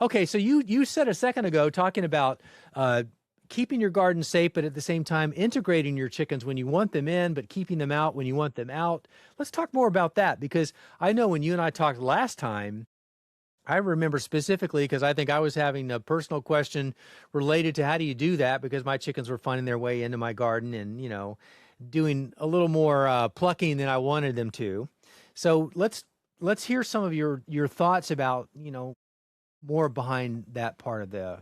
Okay, so you said a second ago talking about keeping your garden safe, but at the same time integrating your chickens when you want them in, but keeping them out when you want them out. Let's talk more about that because I know when you and I talked last time, I remember specifically because I think I was having a personal question related to how do you do that because my chickens were finding their way into my garden and, doing a little more plucking than I wanted them to. So let's hear some of your thoughts about, more behind that part of the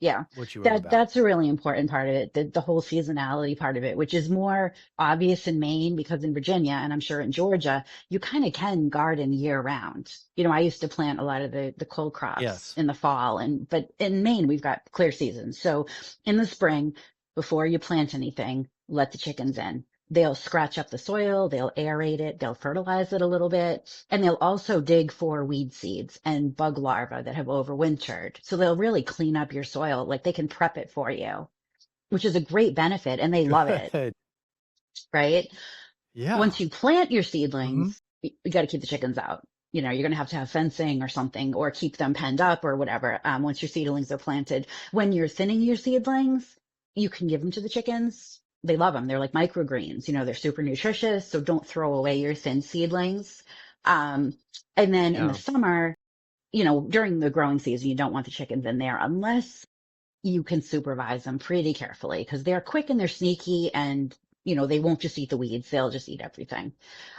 Yeah, what you wrote about. that's a really important part of it, the whole seasonality part of it, which is more obvious in Maine because in Virginia, and I'm sure in Georgia, you kind of can garden year round. I used to plant a lot of the cold crops Yes. in the fall, but in Maine, we've got clear seasons. So in the spring, before you plant anything, let the chickens in. They'll scratch up the soil, they'll aerate it, they'll fertilize it a little bit, and they'll also dig for weed seeds and bug larvae that have overwintered. So they'll really clean up your soil, like they can prep it for you, which is a great benefit, and they love it, Good. right? Yeah. Once you plant your Hmm. seedlings, you got to keep the chickens out. You're going to have fencing or something, or keep them penned up or whatever. Once your seedlings are planted, when you're thinning your seedlings, you can give them to the chickens. They love them. They're like microgreens. They're super nutritious. So don't throw away your thin seedlings. Um, and then in the Yeah. summer, during the growing season, you don't want the chickens in there unless you can supervise them pretty carefully because they're quick and they're sneaky and they won't just eat the weeds. They'll just eat everything.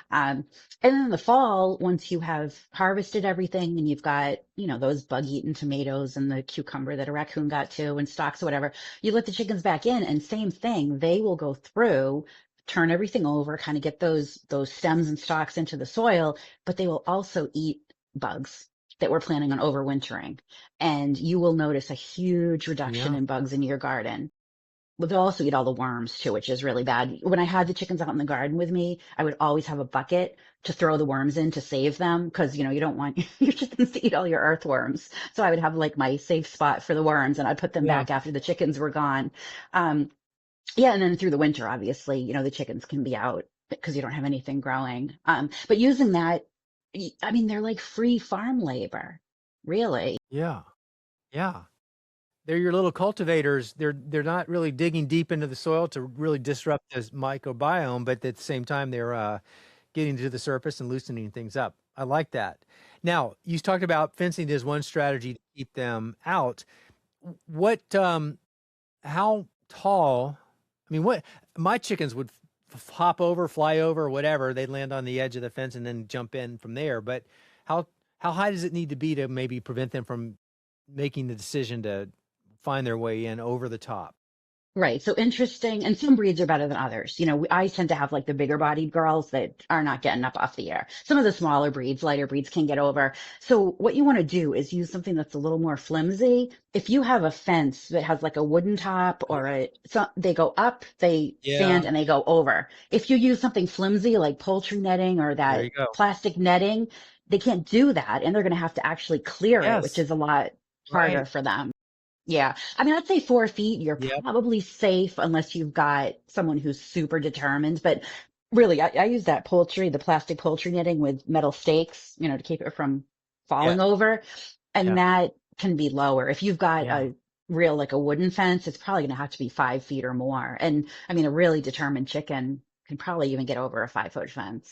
Um, and then in the fall, once you have harvested everything and you've got, those bug-eaten tomatoes and the cucumber that a raccoon got to and stalks or whatever, you let the chickens back in and same thing, they will go through, turn everything over, kind of get those stems and stalks into the soil, but they will also eat bugs that we're planning on overwintering. And you will notice a huge reduction Yeah. in bugs in your garden. But they'll also eat all the worms too, which is really bad. When I had the chickens out in the garden with me, I would always have a bucket to throw the worms in to save them because, you don't want your chickens to eat all your earthworms. So I would have like my safe spot for the worms and I'd put them Yeah. back after the chickens were gone. Um, yeah. And then through the winter, obviously, the chickens can be out because you don't have anything growing. But using that, I mean, they're like free farm labor, really. Yeah. Yeah. They're your little cultivators. They're not really digging deep into the soil to really disrupt this microbiome, but at the same time they're getting to the surface and loosening things up. I like that. Now, you talked about fencing as one strategy to keep them out. What how tall? I mean, what my chickens would hop over, fly over, whatever. They'd land on the edge of the fence and then jump in from there. But how how high does it need to be to maybe prevent them from making the decision to find their way in over the top? Right. So interesting. And some breeds are better than others. I tend to have like the bigger bodied girls that are not getting up off the air. Some of the smaller breeds, lighter breeds can get over. So what you want to do is use something that's a little more flimsy. If you have a fence that has like a wooden top or they go up, they Yeah, stand and they go over. If you use something flimsy like poultry netting or there you that go. plastic netting, they can't do that. And they're going to have to actually clear it, which Yes, is a lot harder right. for them. Yeah. I mean, I'd say 4 feet, you're Yep. probably safe unless you've got someone who's super determined. But really, I use that the plastic poultry netting with metal stakes, to keep it from falling Yes. over. And Yeah. that can be lower. If you've got Yeah. like a wooden fence, it's probably going to have to be 5 feet or more. And I mean, a really determined chicken can probably even get over a 5 foot fence.